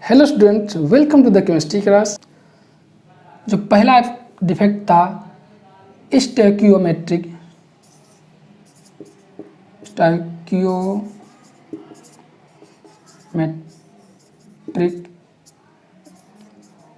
Hello students, welcome to the chemistry class. जो पहला defect था स्टोइकियोमेट्रिक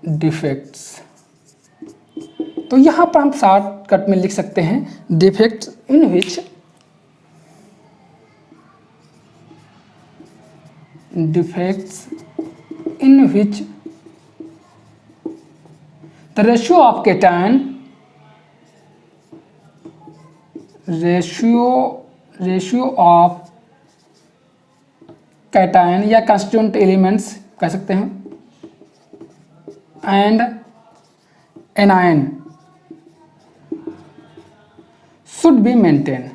डिफेक्ट्स, तो यहाँ पर हम शॉर्टकट में लिख सकते हैं defects in which the ratio of cation या constituent elements कह सकते हैं and anion should be maintained.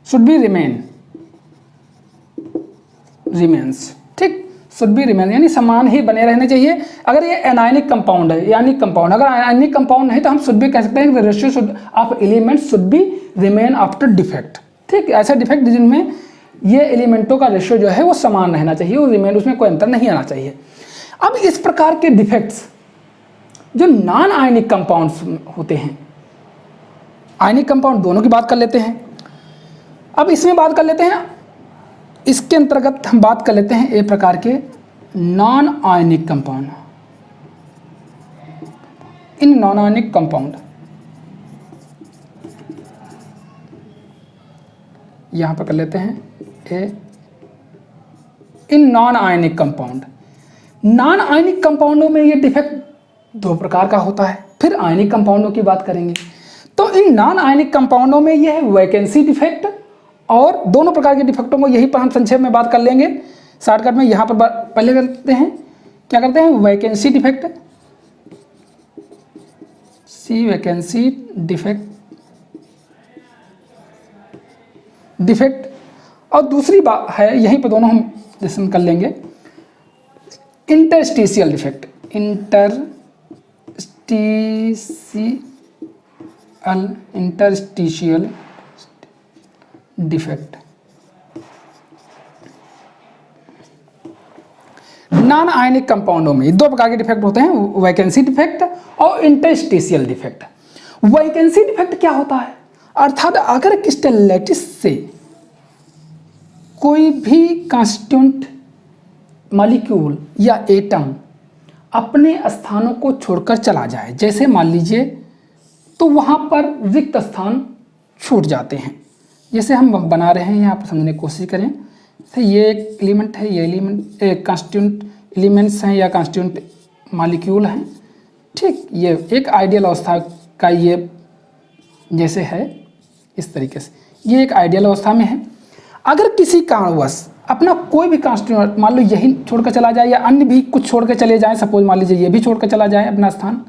should be remains, ठीक, should be remain यानी समान ही बने रहने चाहिए। अगर ये एनायनिक कंपाउंड है, यानी कंपाउंड, अगर एनायनिक कंपाउंड नहीं तो हम should be कह सकते हैं कि ratio should of elements should be remain after defect. ठीक, ऐसे डिफेक्ट जिनमें ये एलिमेंटों का रेशियो जो है वो समान रहना चाहिए और रिमेन, उसमें कोई अंतर नहीं आना चाहिए। अब इस प्रकार के डिफेक्ट्स जो नॉन आयनिक कंपाउंड्स होते हैं, आयनिक कंपाउंड दोनों की बात कर लेते हैं। अब इसमें बात कर लेते हैं, इसके अंतर्गत हम बात कर लेते हैं एक प्रकार के नॉन आयनिक कंपाउंड। इन नॉन आयनिक कंपाउंड यहां पर कर लेते हैं इन non ionic compound. Non ionic कंपाउंडों में ये डिफेक्ट दो प्रकार का होता है, फिर आयनिक कंपाउंडों की बात करेंगे। तो इन नॉन आयनिक कंपाउंडों में यह है वैकेंसी डिफेक्ट, और दोनों प्रकार के डिफेक्टों को यहीं पर हम संक्षेप में बात कर लेंगे शॉर्टकट में। यहाँ पर पहले करते हैं, क्या करते हैं, वैकेंसी डिफेक्ट, वैकेंसी डिफेक्ट, और दूसरी बात है, यहीं पर दोनों हम डिस्कशन कर लेंगे, interstitial defect. Interstitial defect non ionic कंपाउंडों में दो प्रकार के डिफेक्ट होते हैं, वैकेंसी डिफेक्ट और इंटरस्टिशियल डिफेक्ट। वैकेंसी डिफेक्ट क्या होता है, अर्थात अगर क्रिस्टल लैटिस से कोई भी कांस्टिट्यूएंट मॉलिक्यूल या एटम अपने स्थानों को छोड़कर चला जाए, जैसे मान लीजिए, तो वहां पर रिक्त स्थान छूट जाते हैं। जैसे हम बना रहे हैं, यहाँ पर समझने की कोशिश करें, तो ये एक एलिमेंट है, ये एलिमेंट एक कांस्टिट्यूएंट एलिमेंट्स हैं या कांस्टिट्यूएंट मॉलिक्यूल हैं। ठीक, ये एक आइडियल अवस्था का ये जैसे है, इस तरीके से ये एक आइडियल अवस्था में है। अगर किसी कारणवश अपना कोई भी कांस्टिट्यूएंट, मान लो यही छोड़कर चला जाए या अन्य भी कुछ छोड़ कर चले जाए, सपोज मान लीजिए ये भी छोड़कर चला जाए अपना स्थान,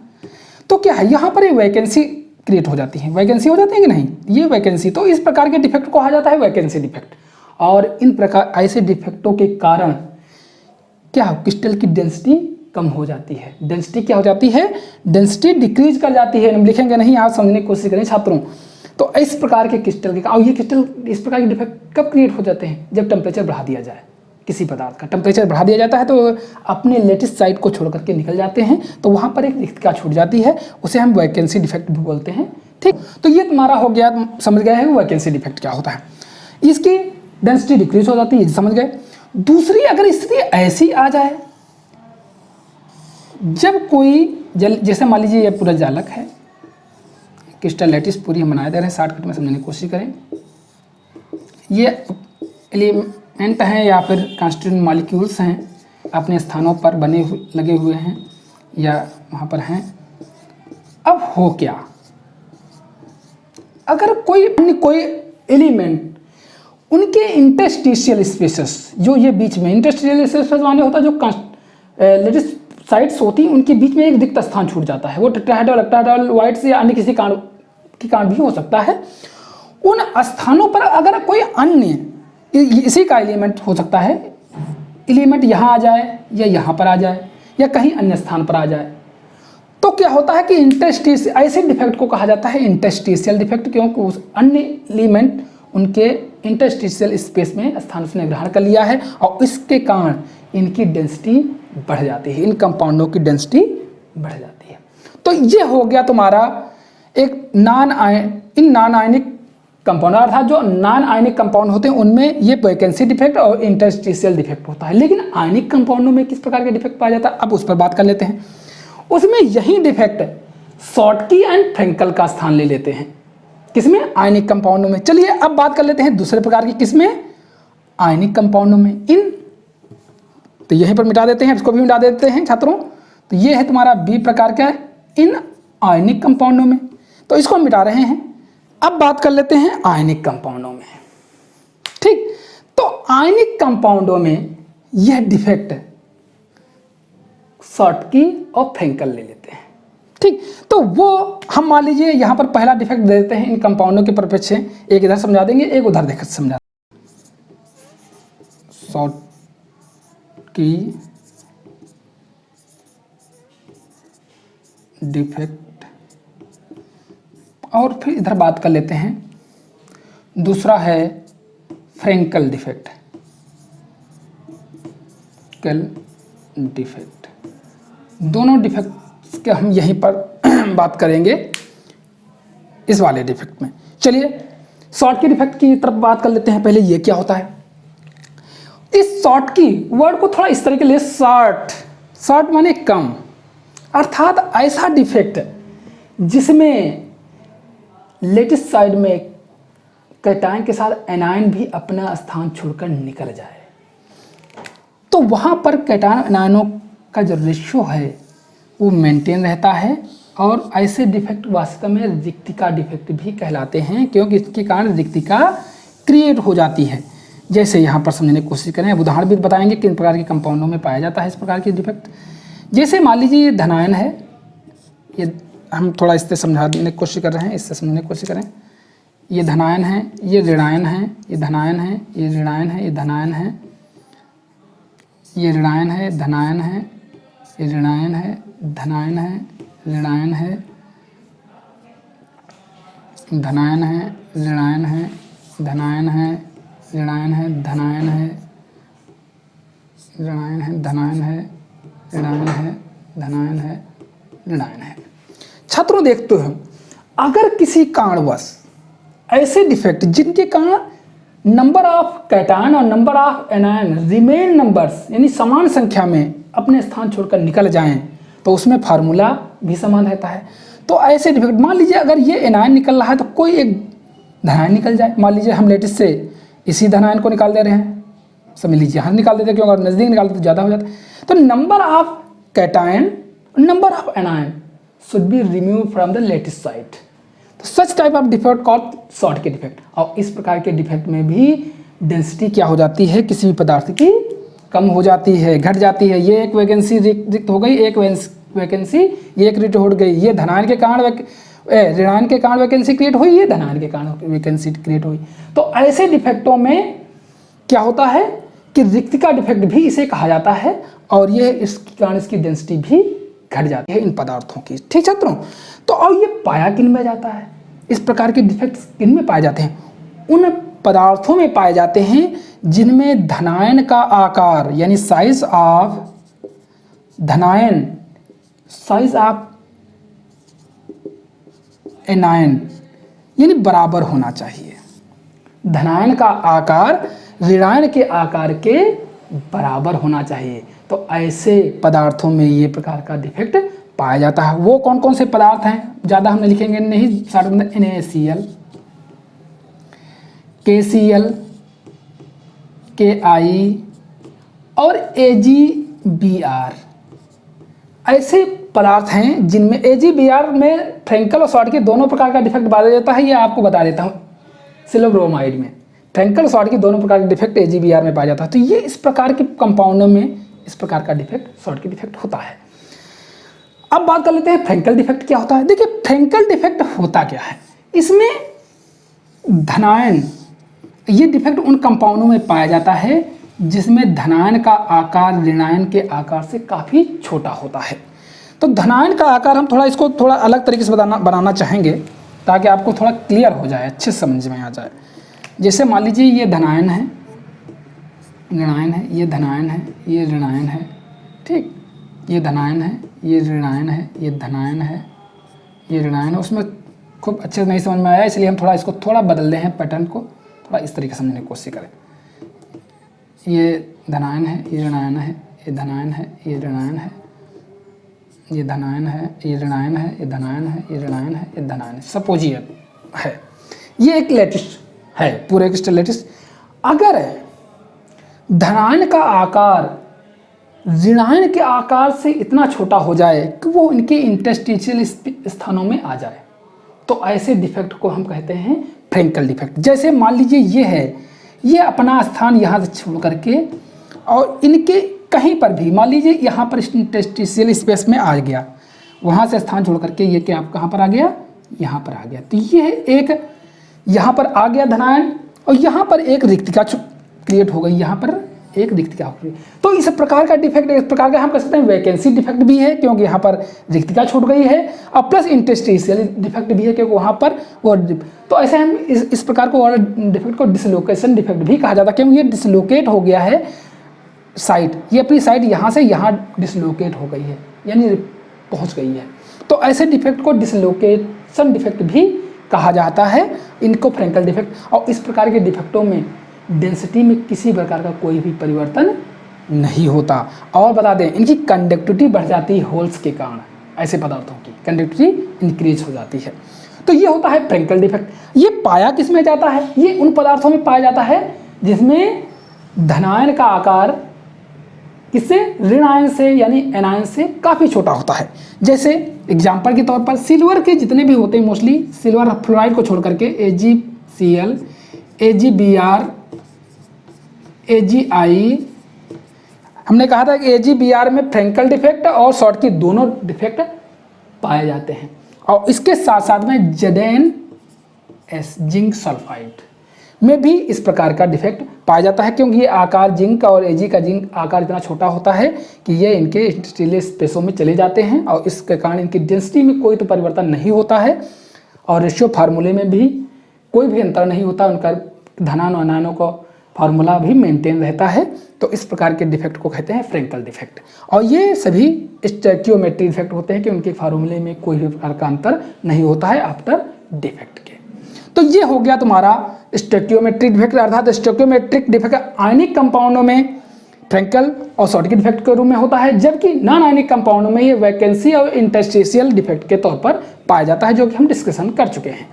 तो क्या है, यहाँ पर ये वैकेंसी क्रिएट हो जाती है। वैकेंसी हो जाती है कि नहीं, ये वैकेंसी, तो इस प्रकार के डिफेक्ट को कहा जाता है वैकेंसी डिफेक्ट। और इन प्रकार ऐसे डिफेक्टों के कारण क्या क्रिस्टल की डेंसिटी कम हो जाती है। डेंसिटी क्या हो जाती है, डेंसिटी डिक्रीज कर जाती है। हम लिखेंगे नहीं, आप समझने की कोशिश करें छात्रों। तो इस प्रकार के क्रिस्टल के, और ये क्रिस्टल इस प्रकार के डिफेक्ट कब क्रिएट हो जाते हैं, जब टेम्परेचर बढ़ा दिया जाए, किसी पदार्थ का टेम्परेचर बढ़ा दिया जाता है तो अपने लेटेस्ट साइड को छोड़ करके निकल जाते हैं, तो वहाँ पर एक रिक्तता छूट जाती है, उसे हम वैकेंसी डिफेक्ट भी बोलते हैं। ठीक, तो ये तुम्हारा हो गया, समझ गए हैं वैकेंसी डिफेक्ट क्या होता है। इसकी डेंसिटी डिक्रीज हो जाती है, समझ गए। दूसरी अगर स्थिति ऐसी आ जाए जब कोई जैसे मान लीजिए ये पूरा जालक है, क्रिस्टल लैटिस पूरी हम बना दे रहे हैं, शॉर्टकट में समझने की कोशिश करें। ये एलिमेंट हैं या फिर कांस्टिट्यूएंट मॉलिक्यूल्स हैं, अपने स्थानों पर बने लगे हुए हैं या वहाँ पर हैं। अब हो क्या, अगर कोई एलिमेंट उनके इंटरस्टिशियल स्पेसेस, जो ये बीच में इंटरस्टिशियल स्पेसेस माने होता है, जो लेटिस साइट्स होती हैं उनके बीच में एक रिक्त स्थान छूट जाता है, वो टेट्राहेड्रल, ऑक्टाहेड्रल, वाइट्स या अन्य किसी कारण भी हो सकता है। उन स्थानों पर अगर कोई अन्य इसी का एलिमेंट हो सकता है, एलिमेंट यहाँ आ जाए या यहाँ पर आ जाए या कहीं अन्य स्थान पर आ जाए, तो क्या होता है कि इंटरस्टिशियल, ऐसे डिफेक्ट को कहा जाता है इंटरस्टिशियल डिफेक्ट, क्योंकि उस अन्य एलिमेंट उनके इंटरस्टिशियल स्पेस में स्थान उसने ग्रहण कर लिया है और इसके कारण इनकी डेंसिटी बढ़ जाती है, इन कंपाउंडों की डेंसिटी बढ़ जाती है। तो ये हो गया तुम्हारा एक नॉन आयनिक कंपाउंड, अर्थात जो नॉन आयनिक कंपाउंड होते हैं उनमें ये वैकेंसी डिफेक्ट और इंटरस्टिशियल डिफेक्ट होता है। लेकिन आयनिक कंपाउंडों में किस प्रकार के डिफेक्ट पाया जाता है, अब उस पर बात कर लेते हैं। उसमें यही डिफेक्ट शॉटकी एंड फ्रेंकल का स्थान ले लेते हैं। किसमें? आयनिक कंपाउंडों में। चलिए अब बात कर लेते हैं दूसरे प्रकार की, किसमें? आयनिक कंपाउंडों में। इन तो यहीं पर मिटा देते हैं, इसको भी मिटा देते हैं छात्रों। तो ये है तुम्हारा बी प्रकार का इन आयनिक कंपाउंडों में, तो इसको मिटा रहे हैं। अब बात कर लेते हैं आयनिक कंपाउंडों में। ठीक, तो आयनिक कंपाउंडों में यह डिफेक्ट शॉटकी और फ्रेंकल ले लेते हैं। ठीक, तो वो हम मान लीजिए यहां पर पहला डिफेक्ट दे देते हैं इन कंपाउंडों के परिप्रेक्ष्य से, एक इधर समझा देंगे, एक उधर देख समझा। शॉटकी डिफेक्ट, और फिर इधर बात कर लेते हैं दूसरा है फ्रेंकल डिफेक्ट। डिफेक्ट, दोनों डिफेक्ट के हम यहीं पर बात करेंगे इस वाले डिफेक्ट में। चलिए शॉटकी डिफेक्ट की तरफ बात कर लेते हैं। पहले ये क्या होता है, इस शॉटकी वर्ड को थोड़ा इस तरह के लिए, शॉर्ट माने कम, अर्थात ऐसा डिफेक्ट जिसमें लेटिस साइड में कैटायन के साथ एनायन भी अपना स्थान छोड़कर निकल जाए, तो वहाँ पर कैटायन एनायनों का जो रेशियो है वो मेंटेन रहता है। और ऐसे डिफेक्ट वास्तव में रिक्तिका डिफेक्ट भी कहलाते हैं, क्योंकि इसके कारण रिक्तिका क्रिएट हो जाती है। जैसे यहाँ पर समझने की कोशिश करें, अब उदाहरण भी बताएंगे किन प्रकार के कंपाउंडों में पाया जाता है इस प्रकार की डिफेक्ट। जैसे मान लीजिए ये धनायन है, ये हम थोड़ा इससे समझाने की कोशिश कर रहे हैं, इससे समझने की कोशिश करें। ये धनायन है, ये ऋणायन है, ये धनायन है, ये ऋणायन है, ये धनायन है, ये ऋणायन है, धनायन है, ये ऋणायन है, धनायन है, ऋणायन है, धनायन है, ऋणायन है, धनायन है, ऋणायन है, धनायन है, ऋणायन है, धनायन है, ऋणायन है, धनायन है, ऋणायन है। छात्रों देखते हो, अगर किसी कारणवश ऐसे डिफेक्ट जिनके कारण नंबर ऑफ कैटायन और number of anion remain numbers, यानी समान संख्या में अपने स्थान छोड़कर निकल जाएं, तो उसमें फार्मूला भी समान रहता है। तो ऐसे डिफेक्ट, मान लीजिए अगर ये एनायन निकल रहा है तो कोई एक धनायन निकल जाए। मान लीजिए हम लेटिस से इसी धनायन को निकाल दे रहे हैं, समझ लीजिए हम निकाल देते हैं, क्योंकि अगर नज़दीक निकालते तो ज़्यादा हो जाता है। तो number of cation, number of anion should be remove from the lattice site. तो such type of defect called Schottky defect. और इस प्रकार के डिफेक्ट में भी डेंसिटी क्या हो जाती है, किसी भी पदार्थ की कम हो जाती है, घट जाती है। ये एक वैकेंसी रिक्त हो गई, एक वैकेंसी ये एक रिक्त हो गई, ये धनायन के कारण ऋणायन के कारण वैकेंसी क्रिएट हुई, ये धनायन के कारण वैकेंसी क्रिएट हुई। तो ऐसे डिफेक्टों में क्या होता है कि रिक्तिका डिफेक्ट भी इसे कहा जाता है, और ये इसके कारण इसकी डेंसिटी भी घट जाती है इन पदार्थों की। ठीक छात्रों, तो अब ये पाया किन में जाता है, इस प्रकार के डिफेक्ट्स किन में पाए जाते हैं? उन पदार्थों में पाए जाते हैं जिनमें धनायन का आकार, यानी साइज ऑफ धनायन, साइज ऑफ एनायन, यानी बराबर होना चाहिए। धनायन का आकार ऋणायन के आकार के बराबर होना चाहिए। तो ऐसे पदार्थों में ये प्रकार का डिफेक्ट पाया जाता है। वो कौन कौन से पदार्थ हैं, ज़्यादा हमने लिखेंगे नहीं, सारे NaCl, KCl, Ki और AgBr, ऐसे पदार्थ हैं जिनमें AgBr में फ्रेंकल और शॉटकी दोनों प्रकार का डिफेक्ट पाया जाता है। ये आपको बता देता हूँ, सिलोब्रोमाइड में फ्रेंकल और शॉटकी दोनों प्रकार के डिफेक्ट AgBr में पाया जाता है। तो ये इस प्रकार के कंपाउंडों में इस प्रकार का डिफेक्ट शॉटकी डिफेक्ट होता है। अब बात कर लेते हैं फ्रेंकल डिफेक्ट क्या होता है। देखिए फ्रेंकल डिफेक्ट होता क्या है, इसमें धनायन, ये डिफेक्ट उन कंपाउंडों में पाया जाता है जिसमें धनायन का आकार ऋणायन के आकार से काफ़ी छोटा होता है। तो धनायन का आकार हम थोड़ा इसको थोड़ा अलग तरीके से बनाना चाहेंगे ताकि आपको थोड़ा क्लियर हो जाए, अच्छे समझ में आ जाए। जैसे मान लीजिए ये धनायन है, ऋणायन है, ये धनायन है, ये ऋणायन है, ठीक, ये धनायन है, ये ऋणायन है, ये धनायन है, ये ऋणायन है। उसमें खूब अच्छे से नहीं समझ में आया, इसलिए हम थोड़ा इसको थोड़ा बदल दें हैं पैटर्न को, थोड़ा इस तरीके से समझने की कोशिश करें। ये धनायन है, ये ऋणायन है, ये धनायन है, ये ऋणायन है, ये धनायन है, ये ऋणायन है, ये धनायन है, ये ऋणायन है, ये धनायन है। सपोज ये है, ये एक लैटिस है, पूरे एक लैटिस। अगर धनायन का आकार ऋणायन के आकार से इतना छोटा हो जाए कि वो इनके इंटरस्टिशियल स्थानों में आ जाए, तो ऐसे डिफेक्ट को हम कहते हैं फ्रेंकल डिफेक्ट। जैसे मान लीजिए ये है, ये अपना स्थान यहाँ से छोड़ करके और इनके कहीं पर भी मान लीजिए यहाँ पर इंटरस्टिशियल स्पेस में आ गया, वहाँ से स्थान छोड़ करके ये क्या आप कहाँ पर आ गया, यहाँ पर आ गया। तो ये एक यहाँ पर आ गया धनायन और यहाँ पर एक रिक्तिका क्रिएट हो गई, यहाँ पर एक रिक्तिका हो गई। तो इस प्रकार का डिफेक्ट, इस प्रकार का हम कह सकते हैं वैकेंसी डिफेक्ट भी है, क्योंकि यहाँ पर रिक्तिका छूट गई है, और प्लस इंटरस्टिशियल डिफेक्ट भी है, क्योंकि वहाँ पर वो। तो ऐसे हम इस प्रकार को और डिफेक्ट को डिसलोकेशन डिफेक्ट भी कहा जाता है, क्योंकि ये डिसलोकेट हो गया है साइड, ये अपनी साइड यहाँ से यहाँ डिसलोकेट हो गई है, यानी पहुँच गई है। तो ऐसे डिफेक्ट को डिसलोकेशन डिफेक्ट भी कहा जाता है, इनको फ्रेंकल डिफेक्ट। और इस प्रकार के डिफेक्टों में डेंसिटी में किसी प्रकार का कोई भी परिवर्तन नहीं होता। और बता दें, इनकी कंडक्टिविटी बढ़ जाती है होल्स के कारण, ऐसे पदार्थों की कंडक्टिविटी इंक्रीज हो जाती है। तो ये होता है फ्रेंकल डिफेक्ट। ये पाया किस में जाता है, ये उन पदार्थों में पाया जाता है जिसमें धनायन का आकार किससे, ऋणायन से यानी एनायन से काफ़ी छोटा होता है। जैसे एग्जाम्पल के तौर पर सिल्वर के जितने भी होते हैं, मोस्टली सिल्वर फ्लोराइड को छोड़ करके AgCl, AgBr, AgI, हमने कहा था कि AgBr में फ्रेंकल डिफेक्ट और शॉर्ट की दोनों डिफेक्ट पाए जाते हैं। और इसके साथ साथ में ZnS, जिंक सल्फाइड में भी इस प्रकार का डिफेक्ट पाया जाता है, क्योंकि ये आकार जिंक और Ag का जिंक आकार इतना छोटा होता है कि ये इनके इंटरस्टिशियल स्पेसों में चले जाते हैं, और इसके कारण इनकी डेंसिटी में कोई तो परिवर्तन नहीं होता है, और रेशियो फार्मूले में भी कोई भी अंतर नहीं होता, उनका धनायन और अनायनों का फार्मूला भी मेंटेन रहता है। तो इस प्रकार के डिफेक्ट को कहते हैं फ्रेंकल डिफेक्ट। और ये सभी स्टोइकियोमेट्री डिफेक्ट होते हैं कि उनके फार्मूले में कोई भी प्रकार का अंतर नहीं होता है आफ्टर डिफेक्ट के। तो ये हो गया तुम्हारा स्टोइकियोमेट्रिक डिफेक्ट, अर्थात स्टोइकियोमेट्रिक डिफेक्ट आयनिक कंपाउंडों में फ्रेंकल और शॉर्टकी डिफेक्ट के रूप में होता है, जबकि नॉन आयनिक कंपाउंडों में ये वैकेंसी और इंटरस्टिशियल डिफेक्ट के तौर पर पाया जाता है, जो कि हम डिस्कशन कर चुके हैं।